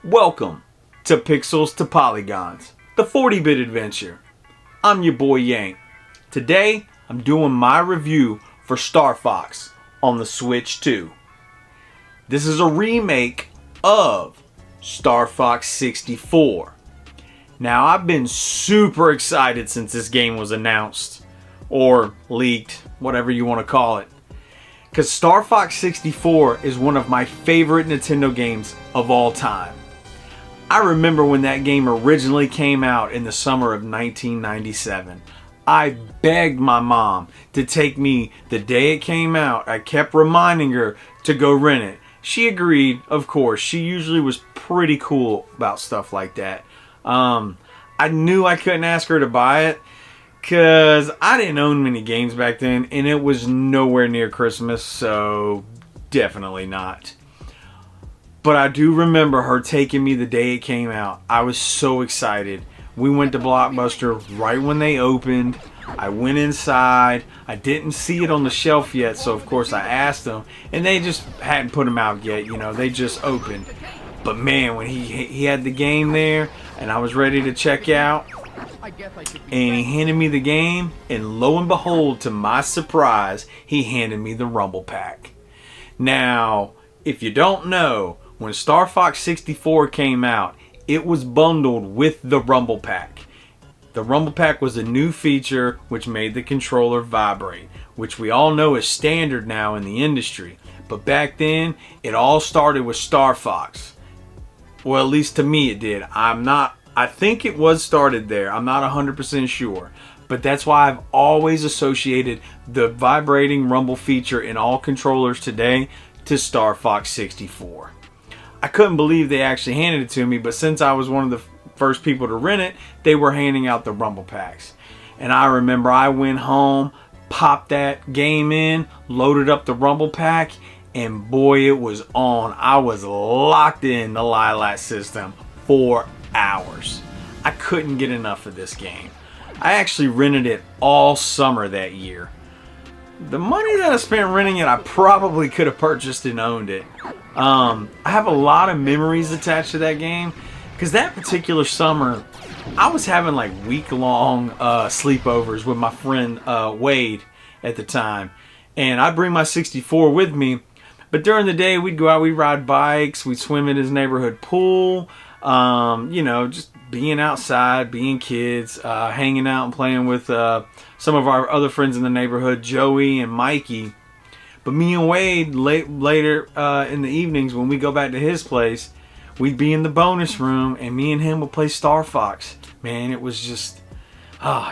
Welcome to Pixels to Polygons, the 40-bit adventure. I'm your boy Yank. Today, I'm doing my review for Star Fox on the Switch 2. This is a remake of Star Fox 64. Now, I've been super excited since this game was announced, or leaked, whatever you want to call it. Because Star Fox 64 is one of my favorite Nintendo games of all time. I remember when that game originally came out in the summer of 1997. I begged my mom to take me the day it came out. I kept reminding her to go rent it. She agreed, of course. She usually was pretty cool about stuff like that. I knew I couldn't ask her to buy it because I didn't own many games back then and it was nowhere near Christmas, so definitely not. But I do remember her taking me the day it came out. I was so excited. We went to Blockbuster right when they opened. I went inside. I didn't see it on the shelf yet, so of course I asked them. And they just hadn't put them out yet, you know. They just opened. But man, when he had the game there, and I was ready to check out, and he handed me the game, and lo and behold, to my surprise, he handed me the Rumble Pack. Now, if you don't know, when Star Fox 64 came out, it was bundled with the Rumble Pack. The Rumble Pack was a new feature which made the controller vibrate, which we all know is standard now in the industry. But back then, it all started with Star Fox. Well, at least to me it did. I think it was started there. I'm not 100% sure. But that's why I've always associated the vibrating rumble feature in all controllers today to Star Fox 64. I couldn't believe they actually handed it to me, but since I was one of the first people to rent it, they were handing out the Rumble Packs. And I remember I went home, popped that game in, loaded up the Rumble Pack, and boy, it was on. I was locked in the Lilac system for hours. I couldn't get enough of this game. I actually rented it all summer that year. The money that I spent renting it, I probably could have purchased and owned it. I have a lot of memories attached to that game because that particular summer I was having like week-long sleepovers with my friend Wade at the time, and I'd bring my 64 with me, but during the day we'd go out, we'd ride bikes, we'd swim in his neighborhood pool, you know, just being outside, being kids, hanging out and playing with some of our other friends in the neighborhood, Joey and Mikey. But me and Wade, later in the evenings when we go back to his place, we'd be in the bonus room and me and him would play Star Fox. Man, it was just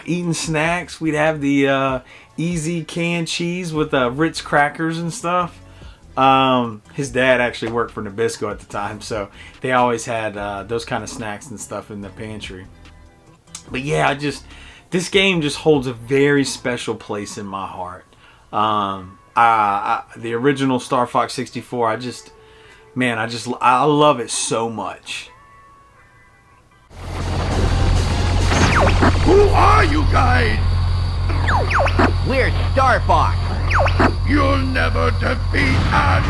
eating snacks. We'd have the easy canned cheese with Ritz crackers and stuff. His dad actually worked for Nabisco at the time, so they always had those kind of snacks and stuff in the pantry. But yeah, this game just holds a very special place in my heart. The original Star Fox 64, I love it so much. Who are you guys? We're Star Fox. You'll never defeat Android!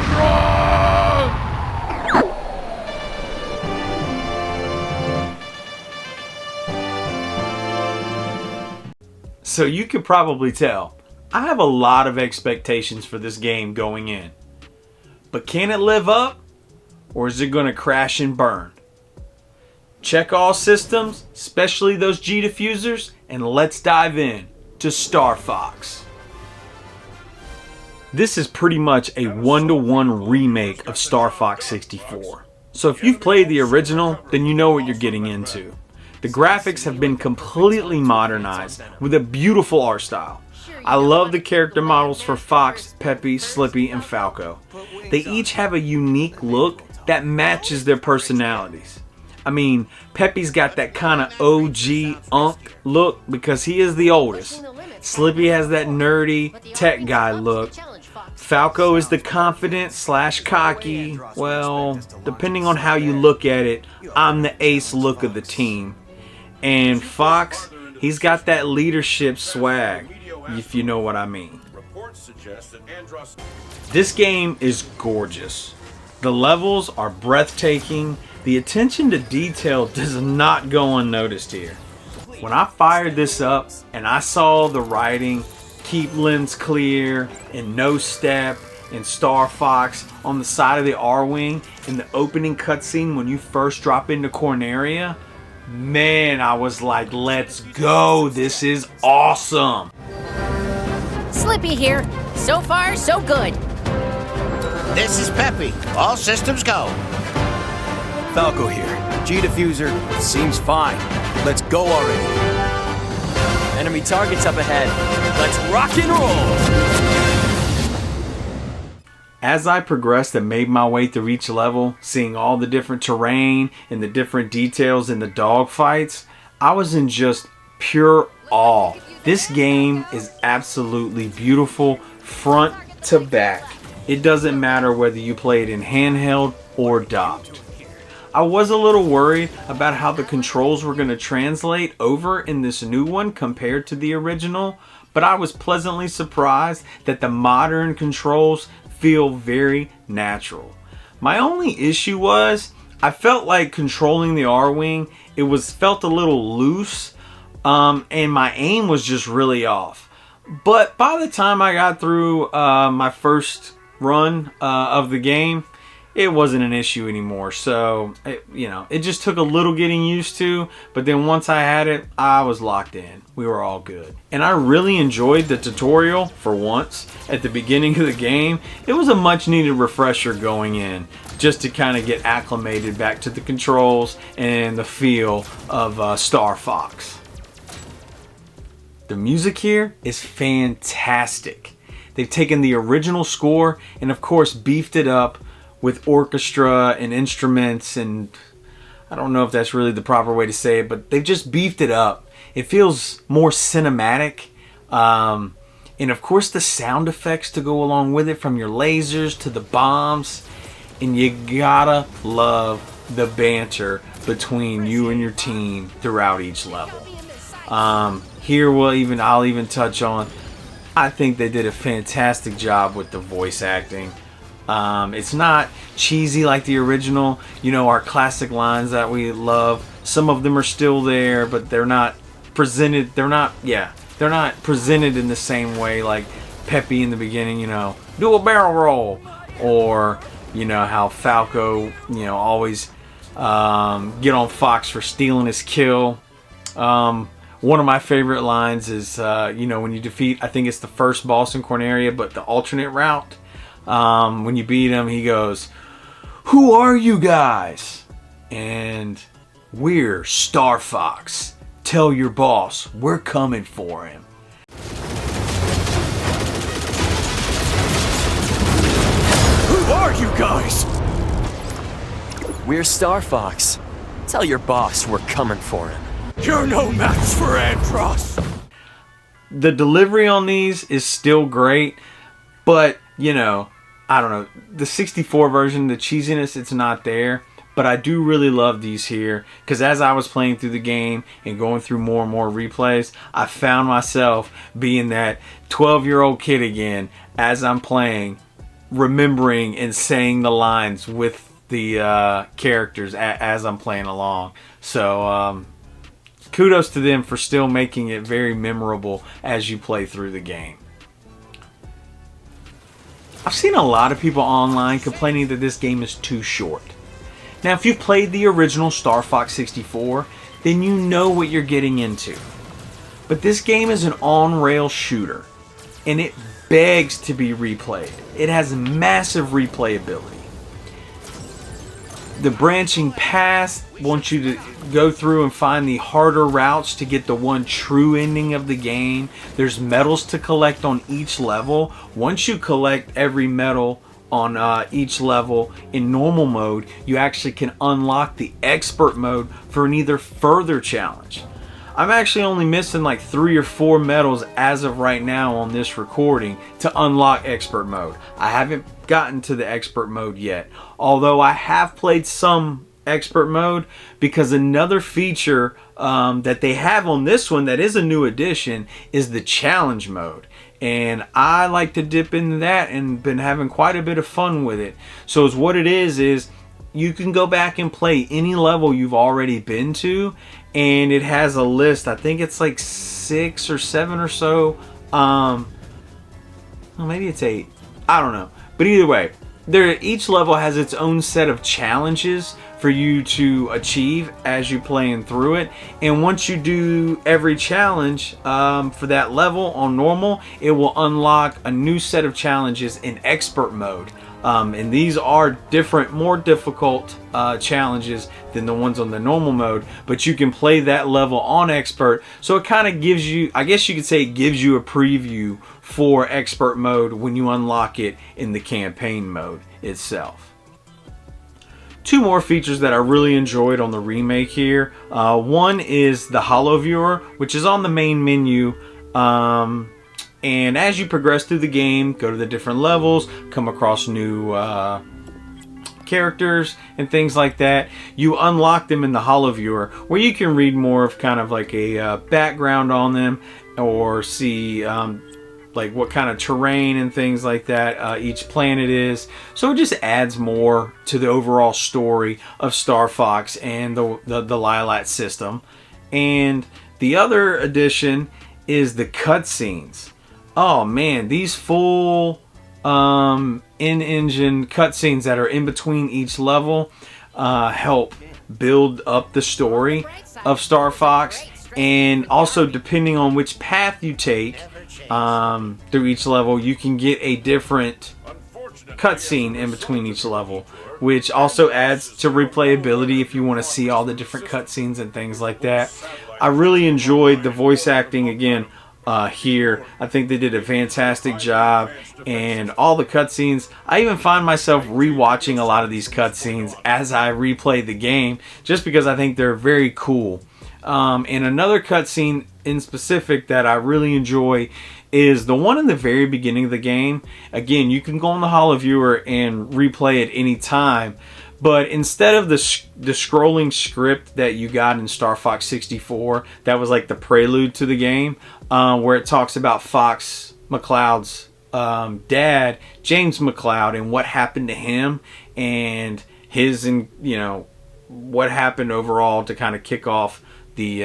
So you could probably tell, I have a lot of expectations for this game going in. But can it live up? Or is it going to crash and burn? Check all systems, especially those G diffusers, and let's dive in to Star Fox. This is pretty much a one-to-one remake of Star Fox 64. So if you've played the original, then you know what you're getting into. The graphics have been completely modernized with a beautiful art style. I love the character models for Fox, Peppy, Slippy, and Falco. They each have a unique look that matches their personalities. I mean, Peppy's got that kind of OG unk look because he is the oldest. Slippy has that nerdy tech guy look. Falco is the confident / cocky. Well, depending on how you look at it, I'm the ace look of the team. And Fox, he's got that leadership swag, if you know what I mean. This game is gorgeous. The levels are breathtaking The attention to detail does not go unnoticed here. When I fired this up and I saw the writing, keep limbs clear, and no step, and Star Fox on the side of the R-Wing in the opening cutscene when you first drop into Corneria, man, I was like, let's go, this is awesome. Slippy here. So far, so good. This is Peppy. All systems go. Falco here. G-diffuser seems fine. Let's go already. Enemy targets up ahead. Let's rock and roll! As I progressed and made my way through each level, seeing all the different terrain and the different details in the dogfights, I was in just pure awe. This game is absolutely beautiful front to back. It doesn't matter whether you play it in handheld or docked. I was a little worried about how the controls were going to translate over in this new one compared to the original, but I was pleasantly surprised that the modern controls feel very natural. My only issue was I felt like controlling the R-Wing, it felt a little loose, and my aim was just really off. But by the time I got through my first run of the game, it wasn't an issue anymore. So, it just took a little getting used to, but then once I had it, I was locked in. We were all good. And I really enjoyed the tutorial for once at the beginning of the game. It was a much needed refresher going in, just to kind of get acclimated back to the controls and the feel of Star Fox. The music here is fantastic. They've taken the original score and of course beefed it up with orchestra and instruments, and I don't know if that's really the proper way to say it, but they've just beefed it up. It feels more cinematic, and of course the sound effects to go along with it, from your lasers to the bombs, and you gotta love the banter between you and your team throughout each level. Here I'll even touch on, I think they did a fantastic job with the voice acting. It's not cheesy like the original, our classic lines that we love. Some of them are still there, but they're not presented in the same way like Peppy in the beginning, do a barrel roll, or how Falco, always get on Fox for stealing his kill. One of my favorite lines is, when you defeat, I think it's the first boss in Corneria, but the alternate route, when you beat him, he goes, "Who are you guys?" And "We're Star Fox. Tell your boss we're coming for him." Who are you guys? We're Star Fox. Tell your boss we're coming for him. You're no match for Andros. The delivery on these is still great, but I don't know, the 64 version, the cheesiness, it's not there. But I do really love these here, because as I was playing through the game and going through more and more replays, I found myself being that 12-year-old kid again as I'm playing, remembering and saying the lines with the characters as I'm playing along. So kudos to them for still making it very memorable as you play through the game. I've seen a lot of people online complaining that this game is too short. Now, if you played the original Star Fox 64, then you know what you're getting into. But this game is an on-rail shooter, and it begs to be replayed. It has massive replayability. The branching paths want you to go through and find the harder routes to get the one true ending of the game. There's medals to collect on each level. Once you collect every medal on each level in normal mode, you actually can unlock the expert mode for an either further challenge. I'm actually only missing like 3 or 4 medals as of right now on this recording to unlock expert mode. I haven't gotten to the expert mode yet, although I have played some expert mode, because another feature that they have on this one that is a new addition is the challenge mode. And I like to dip into that and been having quite a bit of fun with it. So what it is you can go back and play any level you've already been to, and it has a list. I think it's like 6 or 7 or so. Well, maybe it's 8. I don't know. But either way, each level has its own set of challenges for you to achieve as you're playing through it. And once you do every challenge for that level on normal, it will unlock a new set of challenges in expert mode. And these are different, more difficult challenges than the ones on the normal mode, but you can play that level on expert. So it kind of gives you, I guess you could say, it gives you a preview for expert mode when you unlock it in the campaign mode itself. 2 more features that I really enjoyed on the remake here. One is the Holo Viewer, which is on the main menu. And as you progress through the game, go to the different levels, come across new characters and things like that, you unlock them in the Holo Viewer, where you can read more of kind of like a background on them, or see like what kind of terrain and things like that each planet is. So it just adds more to the overall story of Star Fox and the Lilat system. And the other addition is the cutscenes. Oh man, these full in-engine cutscenes that are in between each level help build up the story of Star Fox. And also, depending on which path you take through each level, you can get a different cutscene in between each level, which also adds to replayability if you want to see all the different cutscenes and things like that. I really enjoyed the voice acting again here. I think they did a fantastic job, and all the cutscenes, I even find myself rewatching a lot of these cutscenes as I replay the game, just because I think they're very cool. And another cutscene in specific that I really enjoy is the one in the very beginning of the game. Again, you can go on the Holo Viewer and replay at any time, but instead of the scrolling script that you got in Star Fox 64, that was like the prelude to the game, where it talks about Fox McCloud's dad, James McCloud, and what happened to him, and his, what happened overall to kind of kick off the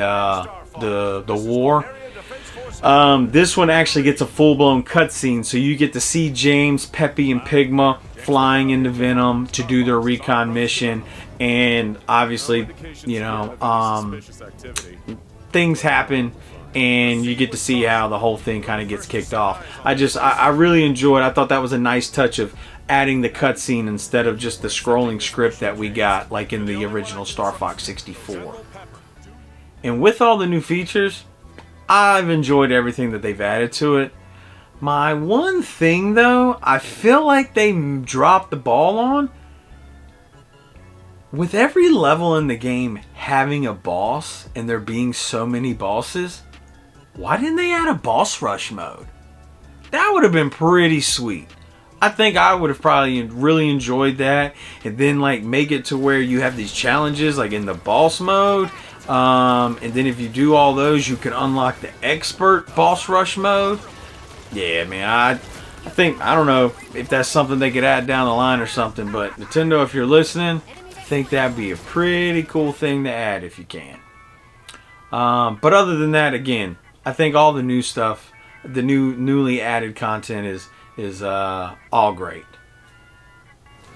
war. This one actually gets a full-blown cutscene, so you get to see James, Peppy, and Pigma flying into Venom to do their recon mission, and obviously, things happen, and you get to see how the whole thing kind of gets kicked off. I really enjoyed it. I thought that was a nice touch of adding the cutscene instead of just the scrolling script that we got like in the original Star Fox 64. And with all the new features, I've enjoyed everything that they've added to it. My one thing though, I feel like they dropped the ball on, with every level in the game having a boss and there being so many bosses, why didn't they add a boss rush mode? That would have been pretty sweet. I think I would have probably really enjoyed that, and then like make it to where you have these challenges like in the boss mode, and then if you do all those, you can unlock the expert boss rush mode. Yeah, man, I think, I don't know if that's something they could add down the line or something, but Nintendo, if you're listening, I think that'd be a pretty cool thing to add if you can. But other than that, again, I think all the new stuff, the newly added content is all great.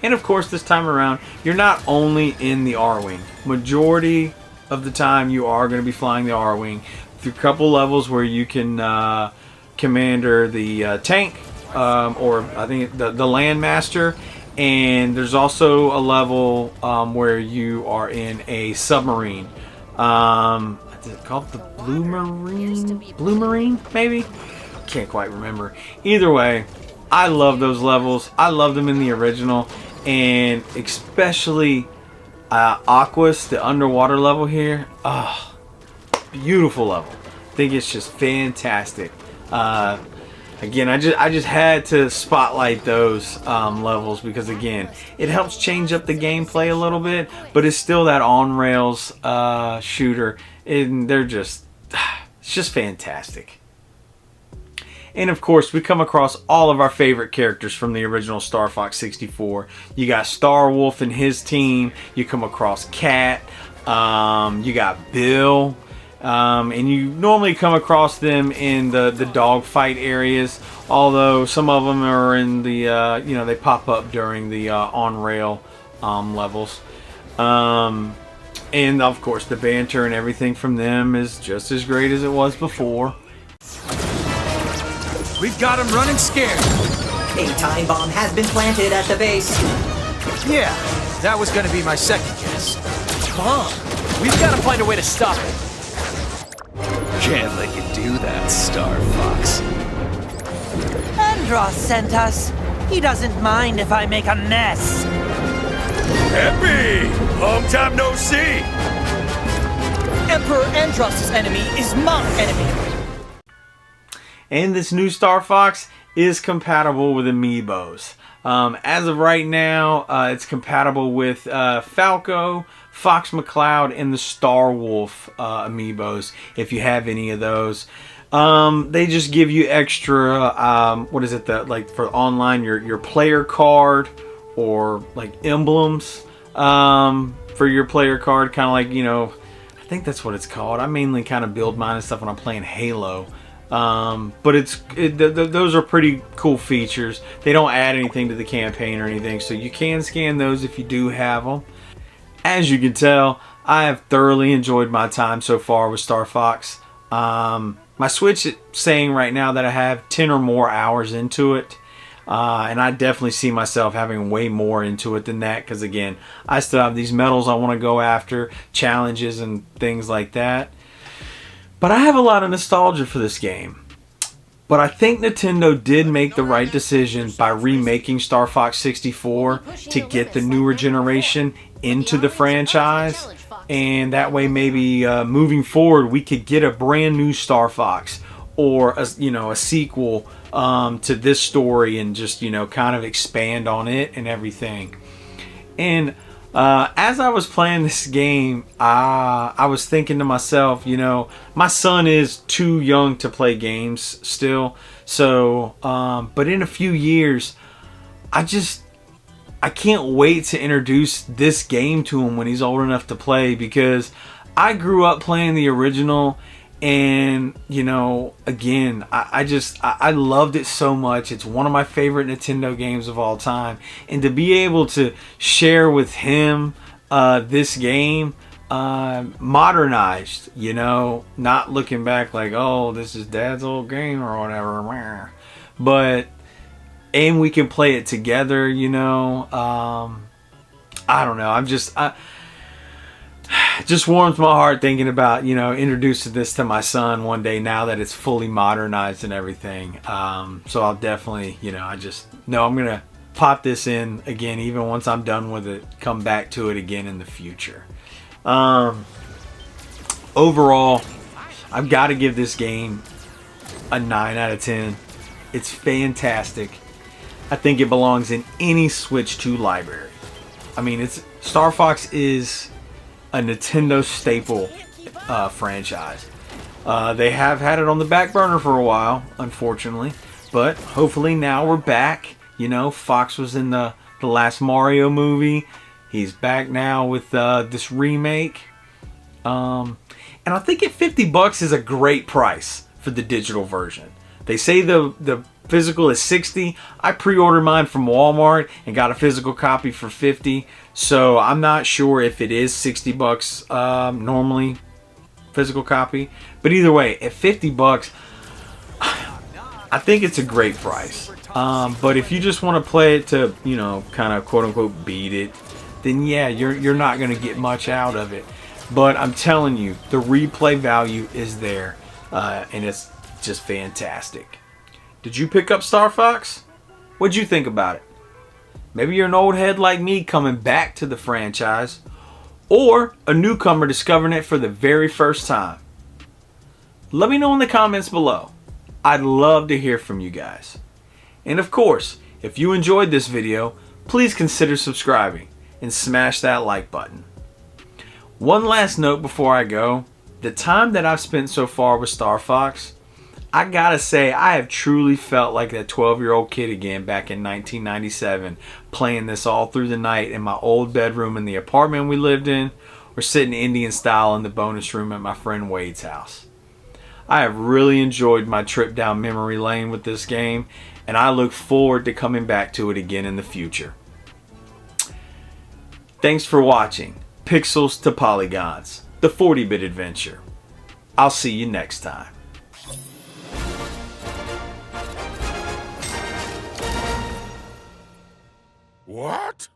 And of course, this time around, you're not only in the R-Wing. Majority of the time, you are going to be flying the R-Wing through a couple levels where you can commander the tank, or I think the Landmaster. And there's also a level where you are in a submarine. Is it called the Blue Marine? Blue Marine, maybe? Can't quite remember. Either way, I love those levels. I love them in the original, and especially Aquas, the underwater level here. Oh, beautiful level. I think it's just fantastic. Again, I just had to spotlight those levels because, again, it helps change up the gameplay a little bit, but it's still that on-rails shooter, and it's just fantastic. And of course, we come across all of our favorite characters from the original Star Fox 64. You got Star Wolf and his team. You come across Cat. You got Bill. And you normally come across them in the dogfight areas. Although some of them are in the, they pop up during the on-rail levels. And of course, the banter and everything from them is just as great as it was before. We've got him running scared. A time bomb has been planted at the base. Yeah, that was gonna be my second guess. Bomb! We've got to find a way to stop it. Can't let you do that, Star Fox. Andros sent us. He doesn't mind if I make a mess. Peppy! Long time no see! Emperor Andros' enemy is my enemy. And this new Star Fox is compatible with amiibos. As of right now, it's compatible with Falco, Fox McCloud, and the Star Wolf amiibos, if you have any of those. They just give you extra, what is it, like for online, your player card, or like emblems for your player card, kind of like, I think that's what it's called. I mainly kind of build mine and stuff when I'm playing Halo. But those are pretty cool features. They don't add anything to the campaign or anything, so you can scan those if you do have them. As you can tell, I have thoroughly enjoyed my time so far with Star Fox. My Switch is saying right now that I have 10 or more hours into it. And I definitely see myself having way more into it than that, because again, I still have these medals I want to go after, challenges and things like that. But I have a lot of nostalgia for this game. But I think Nintendo did make the right decision by remaking Star Fox 64 to get the newer generation into the franchise. And that way maybe moving forward we could get a brand new Star Fox, or a sequel to this story, and just kind of expand on it and everything. And as I was playing this game, I was thinking to myself, my son is too young to play games still. So, but in a few years, I can't wait to introduce this game to him when he's old enough to play, because I grew up playing the original. And, again, I loved it so much. It's one of my favorite Nintendo games of all time. And to be able to share with him this game, modernized, not looking back like, oh, this is Dad's old game or whatever. But, and we can play it together, I don't know. It just warms my heart thinking about, introducing this to my son one day now that it's fully modernized and everything. So I'll definitely, I just know I'm going to pop this in again, even once I'm done with it, come back to it again in the future. Overall, I've got to give this game a 9 out of 10. It's fantastic. I think it belongs in any Switch 2 library. I mean, Star Fox is a Nintendo staple franchise. They have had it on the back burner for a while, unfortunately, but hopefully now we're back. Fox was in the last Mario movie. He's back now with this remake. And I think at $50 is a great price for the digital version. They say the physical is $60. I pre-ordered mine from Walmart and got a physical copy for $50. So I'm not sure if it is $60 normally physical copy. But either way, at $50, I think it's a great price. But if you just want to play it to, kind of quote unquote beat it, then yeah, you're not going to get much out of it. But I'm telling you, the replay value is there, and it's just fantastic. Did you pick up Star Fox? What'd you think about it? Maybe you're an old head like me coming back to the franchise, or a newcomer discovering it for the very first time. Let me know in the comments below. I'd love to hear from you guys. And of course, if you enjoyed this video, please consider subscribing and smash that like button. One last note before I go. The time that I've spent so far with Star Fox, I gotta say, I have truly felt like that 12-year-old kid again back in 1997, playing this all through the night in my old bedroom in the apartment we lived in, or sitting Indian style in the bonus room at my friend Wade's house. I have really enjoyed my trip down memory lane with this game, and I look forward to coming back to it again in the future. Thanks for watching Pixels to Polygons, the 40-bit adventure. I'll see you next time. What?